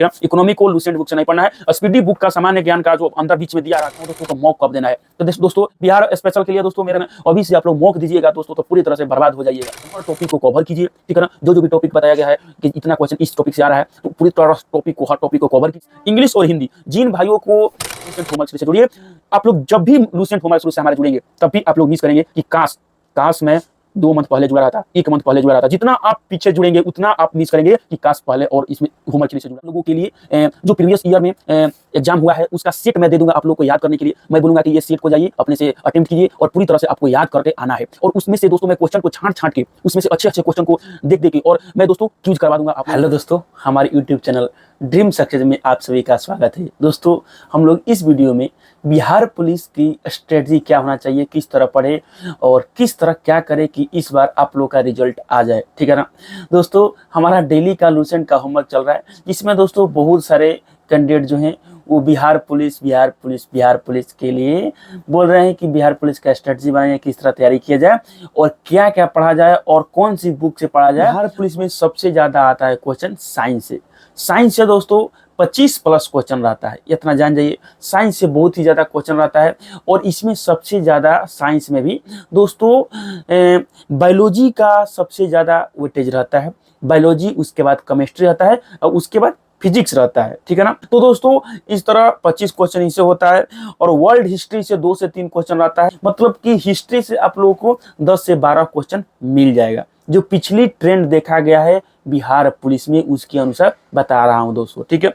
Economy को Lucent book से नहीं पढ़ना है। स्पीडी बुक का सामान्य ज्ञान का जो अंदर बीच में दिया रखा है दोस्तों को मॉक कब देना है। तो दोस्तों बिहार स्पेशल के लिए दोस्तों मेरे अभी से आप लोग मॉक दीजिएगा दोस्तों तो पूरी तरह से बर्बाद हो जाइएगा। हर टॉपिक को कवर कीजिए, ठीक है ना। जो भी टॉपिक बताया गया है कि इतना क्वेश्चन इस टॉपिक से आ रहा है तो पूरी तरह टॉपिक को हर टॉपिक को कवर कीजिए। इंग्लिश और हिंदी जिन भाइयों को लूसेंट होमवर्क से जुड़िए, आप लोग जब भी लूसेंट होमवर्क से हमारे जुड़ेंगे तब भी आप लोग मिस करेंगे कि काश मैं 2 मंथ पहले जुड़ा रहा था, 1 मंथ पहले जुड़ा रहा था। जितना आप पीछे जुड़ेंगे उतना आप मिस करेंगे कि काश पहले और इसमें होमवर्क से जुड़ा। लोगों के लिए जो प्रीवियस ईयर में एग्जाम हुआ है उसका सेट मैं दे दूंगा आप लोगों को याद करने के लिए। मैं बोलूंगा कि ये सेट को जाइए अपने से अटेम्प्ट कीजिए और पूरी तरह से आपको याद करके आना है। और उसमें से दोस्तों मैं क्वेश्चन को छांट के उसमें से अच्छे क्वेश्चन को देख के और मैं दोस्तों क्यूज करवा दूंगा। हेलो दोस्तों, हमारे यूट्यूब चैनल ड्रीम सक्सेस में आप सभी का स्वागत है। दोस्तों हम लोग इस वीडियो में बिहार पुलिस की स्ट्रेटजी क्या होना चाहिए, किस तरह पढ़े और किस तरह क्या करे कि इस बार आप लोग का रिजल्ट आ जाए, ठीक है ना। दोस्तों हमारा डेली का लूसेंट का होमवर्क चल रहा है जिसमें दोस्तों बहुत सारे कैंडिडेट जो हैं वो बिहार पुलिस के लिए बोल रहे हैं कि बिहार पुलिस का स्ट्रेटजी बनाए, किस तरह तैयारी किया जाए और क्या क्या पढ़ा जाए और कौन सी बुक से पढ़ा जाए। बिहार पुलिस में सबसे ज्यादा आता है क्वेश्चन साइंस से दोस्तों 25+ क्वेश्चन रहता है, इतना जान जाइए। साइंस से बहुत ही ज़्यादा क्वेश्चन रहता है और इसमें सबसे ज़्यादा साइंस में भी दोस्तों बायोलॉजी का सबसे ज़्यादा वेटेज रहता है। बायोलॉजी, उसके बाद केमिस्ट्री रहता है और उसके बाद फिजिक्स रहता है, ठीक है ना। तो दोस्तों इस तरह 25 क्वेश्चन इससे होता है और वर्ल्ड हिस्ट्री से 2 से 3 क्वेश्चन रहता है। मतलब कि हिस्ट्री से आप लोगों को 10 से 12 क्वेश्चन मिल जाएगा। जो पिछली ट्रेंड देखा गया है बिहार पुलिस में उसके अनुसार बता रहा हूं दोस्तों, ठीक है।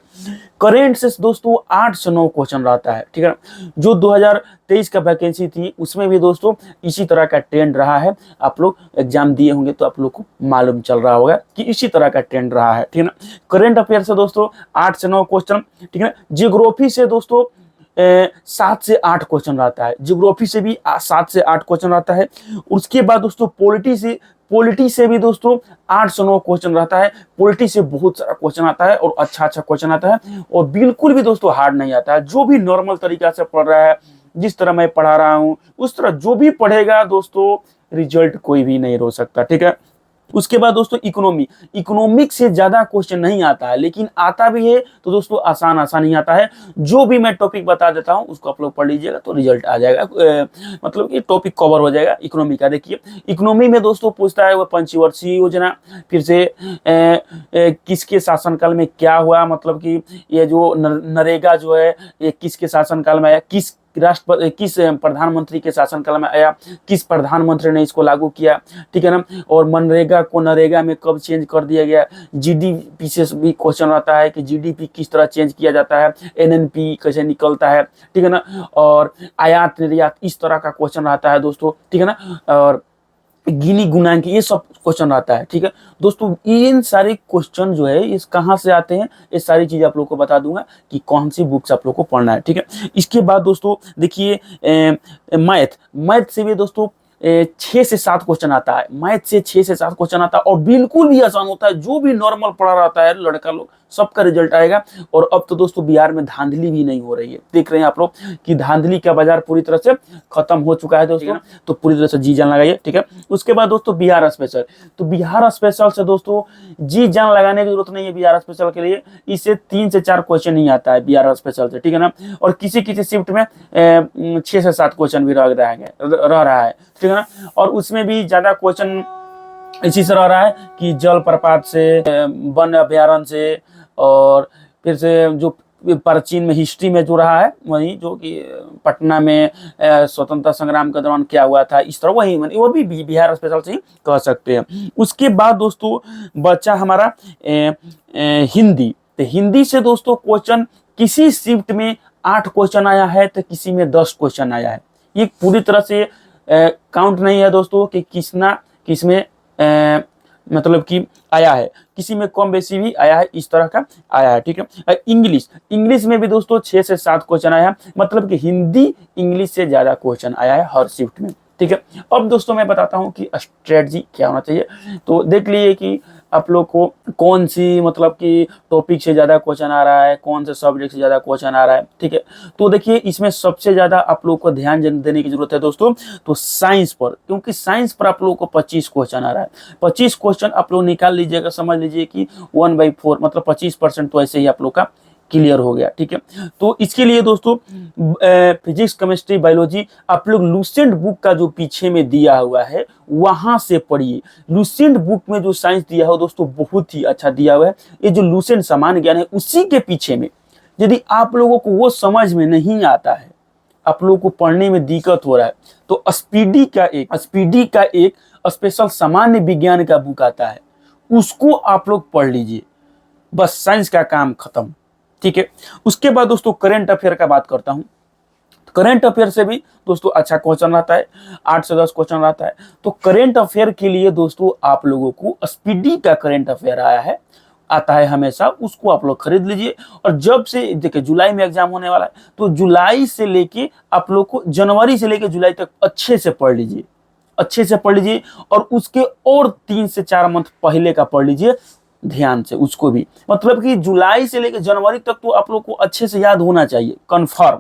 करेंट से दोस्तों 8 से 9 क्वेश्चन रहता है, ठीक है। जो 2023 का वैकेंसी थी उसमें भी दोस्तों इसी तरह का ट्रेंड रहा है। आप लोग एग्जाम दिए होंगे तो आप लोग को मालूम चल रहा होगा कि इसी तरह का ट्रेंड रहा है, ठीक है ना। करेंट अफेयर से दोस्तों 8 से 9 क्वेश्चन, ठीक है। जियोग्राफी से दोस्तों 7 से 8 क्वेश्चन रहता है। जियोग्राफी से भी 7 से 8 क्वेश्चन रहता है। उसके बाद दोस्तों पॉलिटी से भी दोस्तों 8 से 9 क्वेश्चन रहता है। पॉलिटी से बहुत सारा क्वेश्चन आता है और अच्छा क्वेश्चन आता है और बिल्कुल भी दोस्तों हार्ड नहीं आता है। जो भी नॉर्मल तरीका से पढ़ रहा है, जिस तरह मैं पढ़ा रहा हूं उस तरह जो भी पढ़ेगा दोस्तों रिजल्ट कोई भी नहीं रोक सकता, ठीक है। उसके बाद दोस्तों इकोनॉमिक से ज्यादा क्वेश्चन नहीं आता है, लेकिन आता भी है तो दोस्तों आसान ही आता है। जो भी मैं टॉपिक बता देता हूं उसको आप लोग पढ़ लीजिएगा तो रिजल्ट आ जाएगा। मतलब ये टॉपिक कवर हो जाएगा इकोनॉमी का। देखिए इकोनॉमी में दोस्तों पूछता है वो पंचवर्षीय योजना, फिर से किसके शासनकाल में क्या हुआ, मतलब कि ये जो नरेगा जो है ये किसके शासनकाल में आया, किस प्रधानमंत्री के शासनकाल में आया, किस प्रधानमंत्री ने इसको लागू किया, ठीक है ना। और मनरेगा को नरेगा में कब चेंज कर दिया गया। जीडीपी से भी क्वेश्चन आता है कि जीडीपी किस तरह चेंज किया जाता है, एनएनपी कैसे निकलता है, ठीक है ना। और आयात निर्यात इस तरह का क्वेश्चन आता है दोस्तों, ठीक है ना। और गिनी गुणांक ये सब क्वेश्चन आता है, ठीक है दोस्तों। इन सारे क्वेश्चन जो है इस कहाँ से आते हैं ये सारी चीजें आप लोग को बता दूंगा कि कौन सी बुक्स आप लोग को पढ़ना है, ठीक है। इसके बाद दोस्तों देखिए मैथ से भी दोस्तों 6 से 7 क्वेश्चन आता है। मैथ से 6 से 7 क्वेश्चन आता है और बिल्कुल भी आसान होता है। जो भी नॉर्मल पढ़ा रहता है लड़का लोग सबका रिजल्ट आएगा। और अब तो दोस्तों बिहार में धांधली भी नहीं हो रही है, देख रहे हैं आप लोग कि धांधली का बाजार पूरी तरह से खत्म हो चुका है दोस्तों। तो पूरी तरह से जी जान लगाइए, ठीक है। उसके बाद दोस्तों बिहार स्पेशल, तो बिहार स्पेशल से दोस्तों जी जान लगाने की जरूरत नहीं है। बिहार स्पेशल के लिए इससे 3 से 4 क्वेश्चन ही आता है बिहार स्पेशल से, ठीक है ना। और किसी शिफ्ट में 6 से 7 क्वेश्चन भी रह रहा है, ठीक है ना। और उसमें भी ज्यादा क्वेश्चन इसी से रह रहा है कि जल प्रपात से, वन अभ्यारण्य से, और फिर से जो प्राचीन में हिस्ट्री में जो रहा है वही जो कि पटना में स्वतंत्रता संग्राम के दौरान क्या हुआ था, इस तरह वही वो भी बिहार स्पेशल से ही कह सकते हैं। उसके बाद दोस्तों बचा हमारा हिंदी। तो हिंदी से दोस्तों क्वेश्चन किसी शिफ्ट में 8 क्वेश्चन आया है तो किसी में 10 क्वेश्चन आया है। ये पूरी तरह से काउंट नहीं है दोस्तों कि किसमें मतलब कि आया है, किसी में कम बेसी भी आया है, इस तरह का आया है, ठीक है। इंग्लिश में भी दोस्तों 6 से 7 क्वेश्चन आया है। मतलब कि हिंदी इंग्लिश से ज्यादा क्वेश्चन आया है हर शिफ्ट में, ठीक है। अब दोस्तों मैं बताता हूं कि स्ट्रेटजी क्या होना चाहिए। तो देख लीजिए कि आप लोग को कौन सी मतलब कि टॉपिक से ज़्यादा क्वेश्चन आ रहा है, कौन से सब्जेक्ट से ज़्यादा क्वेश्चन आ रहा है, ठीक है। तो देखिए इसमें सबसे ज़्यादा आप लोग को ध्यान देने की जरूरत है दोस्तों, तो साइंस पर, क्योंकि साइंस पर आप लोगों को 25 क्वेश्चन आ रहा है। 25 क्वेश्चन आप लोग निकाल लीजिएगा, समझ लीजिए कि 1/4 मतलब 25% तो ऐसे ही आप लोग का क्लियर हो गया, ठीक है। तो इसके लिए दोस्तों फिजिक्स, केमिस्ट्री, बायोलॉजी आप लोग लूसेंट बुक का जो पीछे में दिया हुआ है वहां से पढ़िए। लूसेंट बुक में जो साइंस दिया हो दोस्तों बहुत ही अच्छा दिया हुआ है। ये जो लूसेंट सामान्य ज्ञान है उसी के पीछे में, यदि आप लोगों को वो समझ में नहीं आता है, आप लोगों को पढ़ने में दिक्कत हो रहा है, तो स्पीडी का एक स्पेशल सामान्य विज्ञान का बुक आता है, उसको आप लोग पढ़ लीजिए, बस साइंस का काम खत्म, ठीक है। उसके बाद दोस्तों करंट अफेयर का बात करता हूं। करंट अफेयर से भी दोस्तों अच्छा क्वेश्चन आता है, 8 से 10 क्वेश्चन आता है। तो करंट अफेयर के लिए दोस्तों आप लोगों को स्पीडी का करंट अफेयर आता है हमेशा, उसको आप लोग खरीद लीजिए। और जब से देखिए जुलाई में एग्जाम होने वाला है, तो जुलाई से लेके आप लोग को जनवरी से लेके जुलाई तक अच्छे से पढ़ लीजिए, और उसके और 3 से 4 मंथ पहले का पढ़ लीजिए ध्यान से उसको भी, मतलब कि जुलाई से लेकर जनवरी तक तो आप लोग को अच्छे से याद होना चाहिए कंफर्म,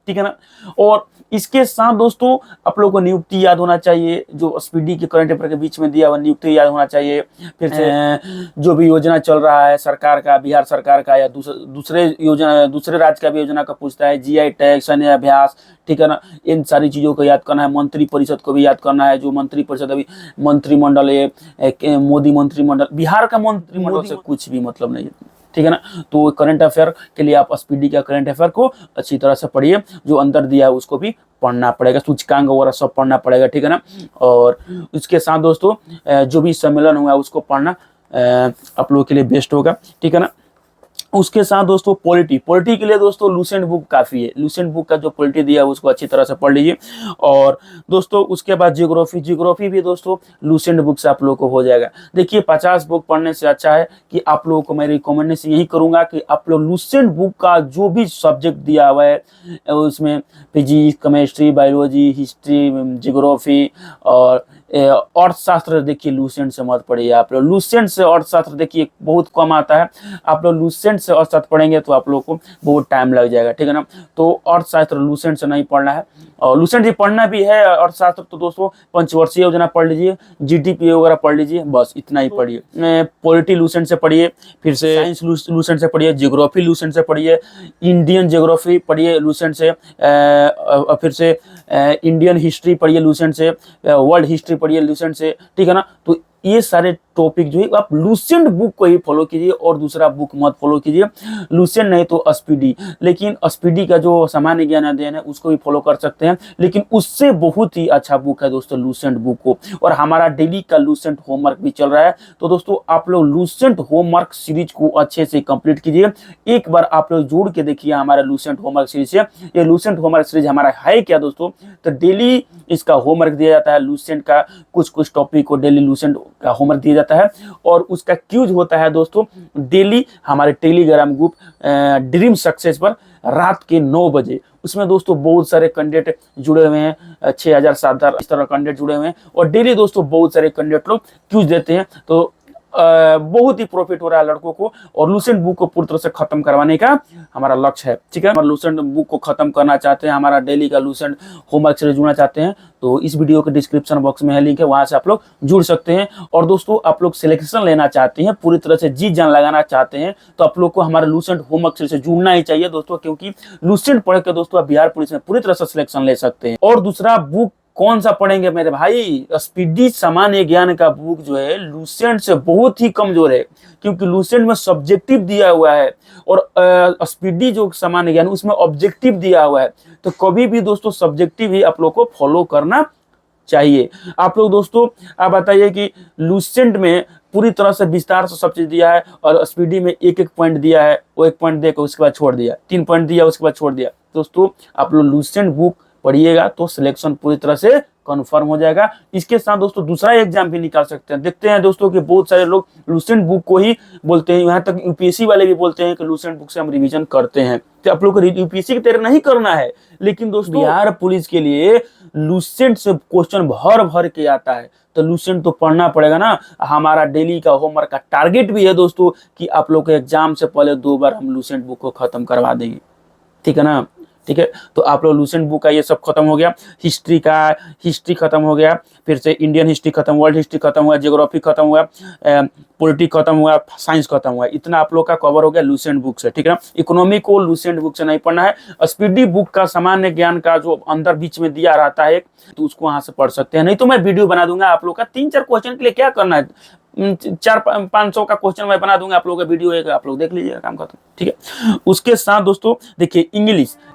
ठीक है ना। और इसके साथ दोस्तों आप लोग को नियुक्ति याद होना चाहिए, जो स्पीडी के करंट अफेयर के बीच में दिया हुआ नियुक्ति याद होना चाहिए। फिर से जो भी योजना चल रहा है सरकार का, बिहार सरकार का या दूसरे राज्य का भी योजना का पूछता है, जीआई टैग, सैन्य अभ्यास, ठीक है ना, इन सारी चीजों को याद करना है। मंत्री परिषद को भी याद करना है, जो मंत्री परिषद अभी मंत्रिमंडल है, मोदी मंत्रिमंडल, बिहार का मंत्रिमंडल से कुछ भी मतलब नहीं है, ठीक है ना। तो करंट अफेयर के लिए आप स्पीडी का करंट अफेयर को अच्छी तरह से पढ़िए, जो अंदर दिया है उसको भी पढ़ना पड़ेगा, सूचकांक वगैरह सब पढ़ना पड़ेगा, ठीक है ना। और उसके साथ दोस्तों जो भी सम्मेलन हुआ उसको पढ़ना आप लोगों के लिए बेस्ट होगा, ठीक है ना। उसके साथ दोस्तों पॉलिटी के लिए दोस्तों लूसेंट बुक काफ़ी है। लूसेंट बुक का जो पॉलिटी दिया है उसको अच्छी तरह से पढ़ लीजिए। और दोस्तों उसके बाद जियोग्राफी भी दोस्तों लूसेंट बुक से आप लोगों को हो जाएगा। देखिए 50 बुक पढ़ने से अच्छा है कि आप लोगों को मैं रिकमेंडेशन यही करूँगा कि आप लोग लूसेंट बुक का जो भी सब्जेक्ट दिया हुआ है उसमें physics, chemistry, biology, history, geography और अर्थशास्त्र, देखिए लूसेंट से मत पढ़िए आप लोग। लूसेंट से अर्थशास्त्र देखिए बहुत कम आता है, आप लोग लूसेंट से अर्थशास्त्र पढ़ेंगे तो आप लोग को बहुत टाइम लग जाएगा, ठीक है ना। तो अर्थशास्त्र लूसेंट से नहीं पढ़ना है, और लूसेंट से पढ़ना भी है अर्थशास्त्र तो दोस्तों पंचवर्षीय योजना पढ़ लीजिए, जीडीपी वगैरह पढ़ लीजिए, बस इतना ही पढ़िए। पॉलिटी लूसेंट से पढ़िए, फिर से साइंस लूसेंट से पढ़िए, जियोग्राफी लूसेंट से पढ़िए, इंडियन जियोग्राफी पढ़िए लूसेंट से, फिर से इंडियन हिस्ट्री पढ़िए लूसेंट से, वर्ल्ड हिस्ट्री पढ़िए लूसेंट से, ठीक है ना। तो ये सारे टॉपिक जो है आप लूसेंट बुक को ही फॉलो कीजिए और दूसरा बुक मत फॉलो कीजिए, लूसेंट नहीं तो स्पीडी। लेकिन स्पीडी का जो सामान्य ज्ञान अध्ययन है उसको भी फॉलो कर सकते हैं, लेकिन उससे बहुत ही अच्छा बुक है दोस्तों लूसेंट बुक को। और हमारा डेली का लूसेंट होमवर्क भी चल रहा है, तो दोस्तों आप लोग लूसेंट होमवर्क सीरीज को अच्छे से कंप्लीट कीजिए। एक बार आप लोग जोड़ के देखिए हमारे लूसेंट होमवर्क सीरीज से। ये लूसेंट होमवर्क सीरीज हमारा है क्या दोस्तों, तो डेली इसका होमवर्क दिया जाता है लूसेंट का, कुछ टॉपिक को डेली लूसेंट का होमवर्क दिया जाता है, और उसका क्यूज होता है दोस्तों डेली हमारे टेलीग्राम ग्रुप ड्रीम सक्सेस पर रात के 9 बजे। उसमें दोस्तों बहुत सारे कैंडिडेट जुड़े हुए हैं, 6000 7000 इस तरह कैंडिडेट जुड़े हुए हैं, और डेली दोस्तों बहुत सारे कैंडिडेट लोग क्यूज देते हैं। तो बहुत ही प्रॉफिट हो रहा है लड़कों को, और लूसेंट बुक को पूरी तरह से खत्म करवाने का हमारा लक्ष्य है, ठीक है। लूसेंट बुक को खत्म करना चाहते हैं, हमारा डेली का लूसेंट होमवर्क से जुड़ना चाहते हैं, तो इस वीडियो के डिस्क्रिप्शन बॉक्स में है लिंक है, वहां से आप लोग जुड़ सकते हैं। और दोस्तों आप लोग सिलेक्शन लेना चाहते हैं, पूरी तरह से जी जान लगाना चाहते हैं, तो आप लोग को हमारे लूसेंट होमवर्क से जुड़ना ही चाहिए दोस्तों, क्योंकि लूसेंट पढ़ के दोस्तों आप बिहार पुलिस में पूरी तरह से सिलेक्शन ले सकते हैं। और दूसरा बुक कौन सा पढ़ेंगे मेरे भाई, स्पीडी सामान्य ज्ञान का बुक जो है लूसेंट से बहुत ही कमजोर है, क्योंकि लूसेंट में सब्जेक्टिव दिया हुआ है और स्पीडी जो सामान्य ज्ञान उसमें ऑब्जेक्टिव दिया हुआ है। तो कभी भी दोस्तों सब्जेक्टिव ही आप लोग को फॉलो करना चाहिए। आप लोग दोस्तों आप बताइए कि लूसेंट में पूरी तरह से विस्तार से सब चीज दिया है, और स्पीडी में एक पॉइंट दिया है, वो 1 पॉइंट देकर उसके बाद छोड़ दिया, 3 पॉइंट दिया उसके बाद छोड़ दिया। दोस्तों आप लोग लूसेंट बुक पढ़िएगा तो सिलेक्शन पूरी तरह से कंफर्म हो जाएगा। इसके साथ दोस्तों दूसरा एग्जाम भी निकाल सकते हैं। देखते हैं दोस्तों कि बहुत सारे लोग लूसेंट बुक को ही बोलते हैं, यहाँ तक यूपीएससी वाले भी बोलते हैं कि लूसेंट बुक से हम रिवीजन करते हैं। तो आप लोग को यूपीएससी की तरह नहीं करना है, लेकिन दोस्तों बिहार पुलिस के लिए लूसेंट से क्वेश्चन भर भर के आता है, तो लूसेंट तो पढ़ना पड़ेगा ना। हमारा डेली का होमवर्क का टारगेट भी है दोस्तों कि आप लोग के एग्जाम से पहले 2 बार हम लूसेंट बुक को खत्म करवा देंगे, ठीक है ना। ठीक है, तो आप लोग लूसेंट बुक का ये सब खत्म हो गया। हिस्ट्री खत्म हो गया, फिर से इंडियन हिस्ट्री खत्म हुआ, वर्ल्ड हिस्ट्री खत्म हुआ, ज्योग्राफी खत्म हुआ, पॉलिटिक्स खत्म हुआ, साइंस खत्म हुआ। इतना आप लोग का कवर हो गया लूसेंट बुक से, ठीक है ना। इकोनॉमी को लूसेंट बुक से नहीं पढ़ना है, स्पीडी बुक का सामान्य ज्ञान का जो अंदर बीच में दिया रहता है तो उसको वहां से पढ़ सकते हैं। नहीं तो मैं वीडियो बना दूंगा आप लोग का 3-4 क्वेश्चन के लिए, क्या करना है 400-500 का क्वेश्चन मैं बना दूंगा, आप लोगों का वीडियो है, आप लोग देख लीजिएगा, काम खत्म, ठीक है। उसके साथ दोस्तों देखिए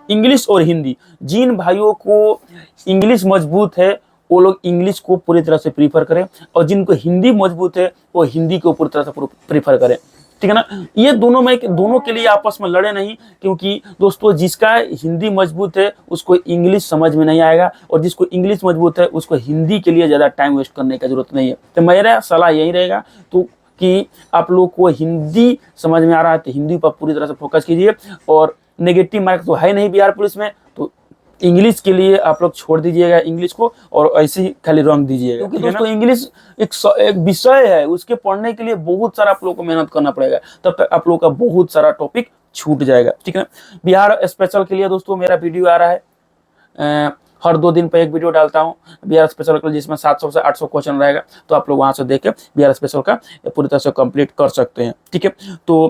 इंग्लिश और हिंदी, जिन भाइयों को इंग्लिश मजबूत है वो लोग इंग्लिश को पूरी तरह से प्रीफर करें, और जिनको हिंदी मजबूत है वो हिंदी को पूरी तरह से प्रीफर करें, ठीक है ना। ये दोनों के लिए आपस में लड़े नहीं, क्योंकि दोस्तों जिसका हिंदी मजबूत है उसको इंग्लिश समझ में नहीं आएगा, और जिसको इंग्लिश मजबूत है उसको हिंदी के लिए ज़्यादा टाइम वेस्ट करने की जरूरत नहीं है। तो मेरा सलाह यही रहेगा तो कि आप लोग को हिंदी समझ में आ रहा है तो हिंदी पर पूरी तरह से फोकस कीजिए, और नेगेटिव मार्क तो है नहीं बिहार पुलिस में, तो इंग्लिश के लिए आप लोग छोड़ दीजिएगा इंग्लिश को, और ऐसे ही खाली रंग दीजिएगा, क्योंकि दोस्तों इंग्लिश एक विषय है, उसके पढ़ने के लिए बहुत सारा आप लोग को मेहनत करना पड़ेगा, तब तक आप लोग का बहुत सारा टॉपिक छूट जाएगा, ठीक है। बिहार स्पेशल के लिए दोस्तों मेरा वीडियो आ रहा है, हर 2 दिन पर एक वीडियो डालता हूँ बिहार स्पेशल के लिए, जिसमें 700 से 800 क्वेश्चन रहेगा, तो आप लोग वहां से देख के बिहार स्पेशल का पूरी तरह से कंप्लीट कर सकते हैं, ठीक है। तो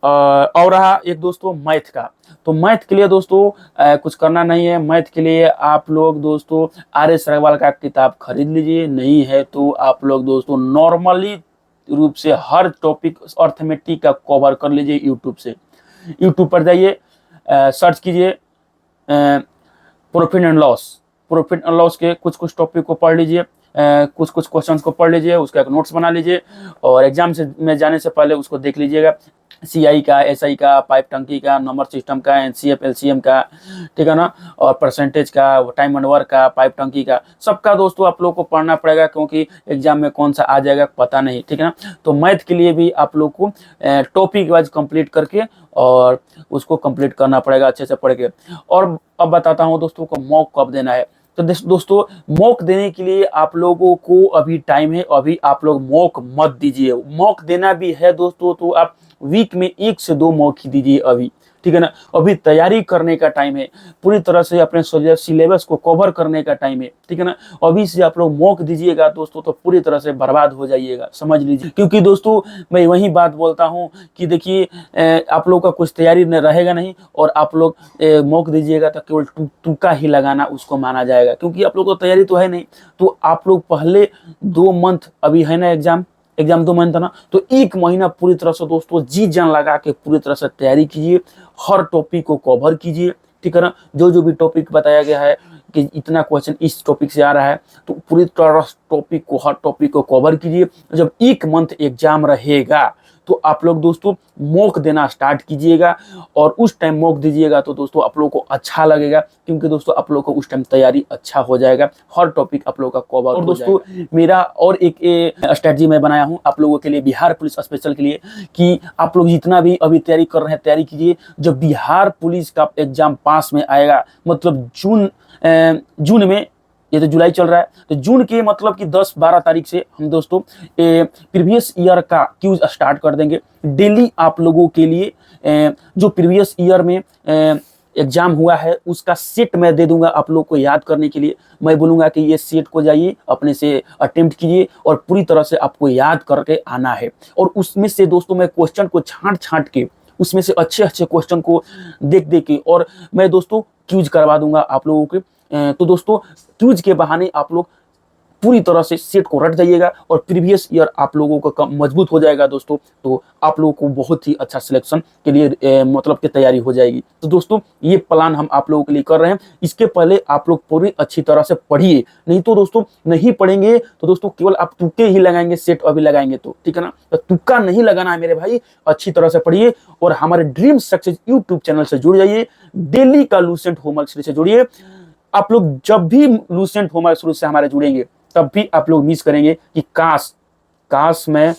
और रहा एक दोस्तों मैथ का, तो मैथ के लिए दोस्तों कुछ करना नहीं है। मैथ के लिए आप लोग दोस्तों RS अग्रवाल का किताब खरीद लीजिए, नहीं है तो आप लोग दोस्तों नॉर्मली रूप से हर टॉपिक अर्थमेटिक का कवर कर लीजिए यूट्यूब से। यूट्यूब पर जाइए, सर्च कीजिए प्रॉफिट एंड लॉस के कुछ टॉपिक को पढ़ लीजिए, कुछ क्वेश्चंस को पढ़ लीजिए, उसका एक नोट्स बना लीजिए, और एग्जाम में जाने से पहले उसको देख लीजिएगा। CI का, SI का, पाइप टंकी का, नंबर सिस्टम का, NCF LCM का, ठीक है ना, और परसेंटेज का, टाइम एंड वर्क का, पाइप टंकी का, सबका दोस्तों आप लोग को पढ़ना पड़ेगा, क्योंकि एग्जाम में कौन सा आ जाएगा पता नहीं, ठीक है ना। तो मैथ के लिए भी आप लोग को टॉपिक वाइज कंप्लीट करके और उसको कंप्लीट करना पड़ेगा अच्छे से पढ़ के। और अब बताता हूँ दोस्तों को मॉक कब देना है। तो दोस्तों मॉक देने के लिए आप लोगों को अभी टाइम है, अभी आप लोग मॉक मत दीजिए। मॉक देना भी है दोस्तों तो आप वीक में 1 से 2 मॉक ही दीजिए अभी, ठीक है ना। अभी तैयारी करने का टाइम है, पूरी तरह से अपने सिलेबस को कवर करने का टाइम है, ठीक है ना। अभी से आप लोग मॉक दीजिएगा दोस्तों तो पूरी तरह से बर्बाद हो जाइएगा, समझ लीजिए। क्योंकि दोस्तों मैं वही बात बोलता हूँ कि देखिए आप लोग का कुछ तैयारी न रहेगा नहीं, और आप लोग मॉक दीजिएगा तो केवल तुक्का ही लगाना उसको माना जाएगा, क्योंकि आप लोग को तैयारी तो है नहीं। तो आप लोग पहले 2 मंथ अभी है ना, एग्जाम 2 महीना था ना, तो 1 महीना पूरी तरह से दोस्तों जी जान लगा के पूरी तरह से तैयारी कीजिए, हर टॉपिक को कवर कीजिए, ठीक है ना। जो भी टॉपिक बताया गया है कि इतना क्वेश्चन इस टॉपिक से आ रहा है, तो पूरी तरह हर टॉपिक को कवर कीजिए। जब 1 मंथ एग्जाम रहेगा तो आप लोग दोस्तों मॉक देना स्टार्ट कीजिएगा, और उस टाइम मॉक दीजिएगा तो दोस्तों आप लोग को अच्छा लगेगा, क्योंकि दोस्तों आप लोग को उस टाइम तैयारी अच्छा हो जाएगा, हर टॉपिक आप लोग का कवर हो जाएगा। दोस्तों मेरा और एक स्ट्रेटजी मैं बनाया हूं आप लोगों के लिए बिहार पुलिस स्पेशल के लिए, कि आप लोग जितना भी अभी तैयारी कर रहे हैं तैयारी कीजिए। जब बिहार पुलिस का एग्जाम पास में आएगा, मतलब जून में, ये तो जुलाई चल रहा है, तो जून के मतलब कि 10-12 तारीख से हम दोस्तों प्रीवियस ईयर का क्यूज स्टार्ट कर देंगे। डेली आप लोगों के लिए जो प्रीवियस ईयर में एग्जाम हुआ है उसका सेट मैं दे दूंगा आप लोग को याद करने के लिए। मैं बोलूंगा कि ये सेट को जाइए अपने से अटेम्प्ट कीजिए, और पूरी तरह से आपको याद करके आना है। और उसमें से दोस्तों मैं क्वेश्चन को छांट के उसमें से अच्छे क्वेश्चन को देख के, और मैं दोस्तों क्यूज करवा दूंगा आप लोगों के। तो दोस्तों क्यूज के बहाने आप लोग पूरी तरह से सेट को रट जाइएगा, और प्रीवियस ईयर आप लोगों का मजबूत हो जाएगा दोस्तों। तो आप लोगों को बहुत ही अच्छा सिलेक्शन के लिए मतलब की तैयारी हो जाएगी। तो दोस्तों ये प्लान हम आप लोगों के लिए कर रहे हैं। इसके पहले आप लोग पूरी अच्छी तरह से पढ़िए, नहीं तो दोस्तों नहीं पढ़ेंगे तो दोस्तों केवल आप तुक्के ही लगाएंगे, सेट अभी लगाएंगे तो, ठीक है ना। तो तुक्का नहीं लगाना है मेरे भाई, अच्छी तरह से पढ़िए, और हमारे ड्रीम सक्सेस यूट्यूब चैनल से जुड़ जाइए। डेली का लूसेंट होमवर्क सीरीज से जुड़िए। आप लोग जब भी लूसेंट होमवर्क सीरीज से हमारे जुड़ेंगे तब भी आप लोग मिस करेंगे कि काश मैं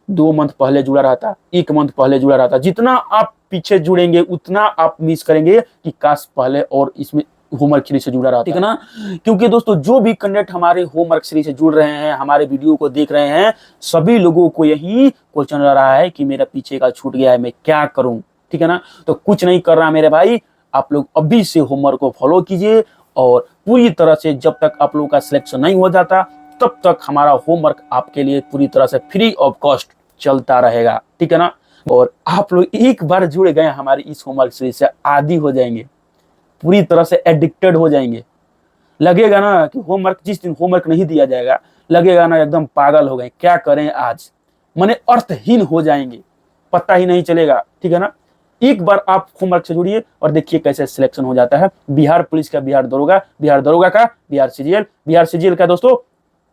2 मंथ पहले जुड़ा रहता, 1 मंथ पहले जुड़ा रहता। जितना आप पीछे जुड़ेंगे उतना आप मिस करेंगे कि काश पहले और इसमें होमवर्क सीरीज से जुड़ा रहा, ठीक है ना। क्योंकि दोस्तों जो भी कैंडिडेट हमारे होमवर्क सीरीज से जुड़ रहे हैं, हमारे वीडियो को देख रहे हैं, सभी लोगों को यही क्वेश्चन रहा है कि मेरा पीछे का छूट गया है, मैं क्या करूं, ठीक है ना। तो कुछ नहीं कर रहा मेरे भाई, आप लोग अभी से होमवर्क को फॉलो कीजिए और पूरी तरह से जब तक आप लोगों का सिलेक्शन नहीं हो जाता तब तक हमारा होमवर्क आपके लिए पूरी तरह से फ्री ऑफ कॉस्ट चलता रहेगा, ठीक है ना। और आप लोग एक बार जुड़ गए हमारी इस होमवर्क सीरीज से, आदी हो जाएंगे, पूरी तरह से एडिक्टेड हो जाएंगे। लगेगा ना कि होमवर्क, जिस दिन होमवर्क नहीं दिया जाएगा लगेगा ना एकदम पागल हो गए, क्या करें आज, माने अर्थहीन हो जाएंगे, पता ही नहीं चलेगा, ठीक है ना। एक बार आप होमवर्क से जुड़िए और देखिए कैसे सिलेक्शन हो जाता है बिहार पुलिस का, बिहार दरोगा का, बिहार सीजीएल का दोस्तों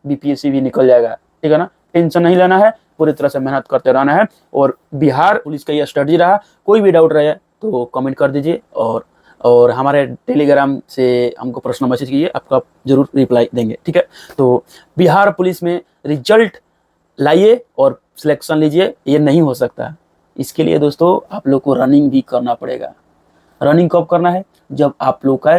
बीपीएससी भी निकल जाएगा, ठीक है ना। टेंशन नहीं लेना है, पूरी तरह से मेहनत करते रहना है। और बिहार पुलिस का यह स्टडी रहा, कोई भी डाउट रहे तो कमेंट कर दीजिए और हमारे टेलीग्राम से हमको पर्सनल मैसेज कीजिए, आपका जरूर रिप्लाई देंगे, ठीक है। तो बिहार पुलिस में रिजल्ट लाइए और सिलेक्शन लीजिए, ये नहीं हो सकता। इसके लिए दोस्तों आप लोग को रनिंग भी करना पड़ेगा। रनिंग कब करना है? जब आप लोग का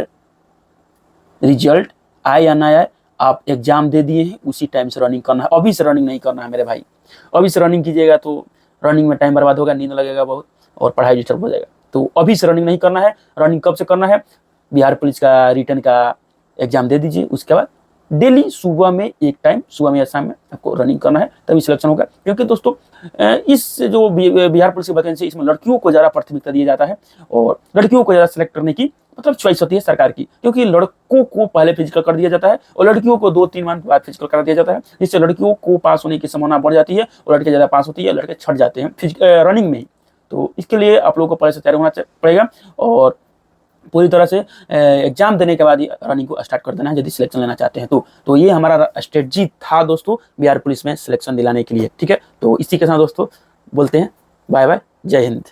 रिजल्ट आए या ना आए, आप एग्जाम दे दिए हैं उसी टाइम से रनिंग करना है। अभी से रनिंग नहीं करना है मेरे भाई, अभी से रनिंग कीजिएगा तो रनिंग में टाइम बर्बाद होगा, नींद लगेगा बहुत और पढ़ाई डिस्टर्ब हो जाएगा। तो अभी से रनिंग नहीं करना है। रनिंग कब से करना है? बिहार पुलिस का रिटर्न का एग्जाम दे दीजिए, उसके बाद डेली सुबह में एक टाइम, सुबह में या शाम में आपको रनिंग करना है, तभी सिलेक्शन होगा। क्योंकि दोस्तों इस जो बिहार पुलिस की वैकेंसी, इसमें लड़कियों को ज़्यादा प्राथमिकता दिया जाता है और लड़कियों को ज़्यादा सिलेक्ट करने की मतलब चॉइस होती है सरकार की। क्योंकि लड़कों को पहले फिजिकल कर दिया जाता है और लड़कियों को 2-3 मंथ बाद फिजिकल करा दिया जाता है, जिससे लड़कियों को पास होने की संभावना बढ़ जाती है और लड़के ज़्यादा पास होती है, लड़के छट जाते हैं रनिंग में। तो इसके लिए आप लोगों को पहले से तैयार होना पड़ेगा और पूरी तरह से एग्जाम देने के बाद ही रनिंग को स्टार्ट कर देना है यदि सिलेक्शन लेना चाहते हैं तो ये हमारा स्ट्रेटजी था दोस्तों बिहार पुलिस में सिलेक्शन दिलाने के लिए, ठीक है। तो इसी के साथ दोस्तों बोलते हैं बाय बाय, जय हिंद।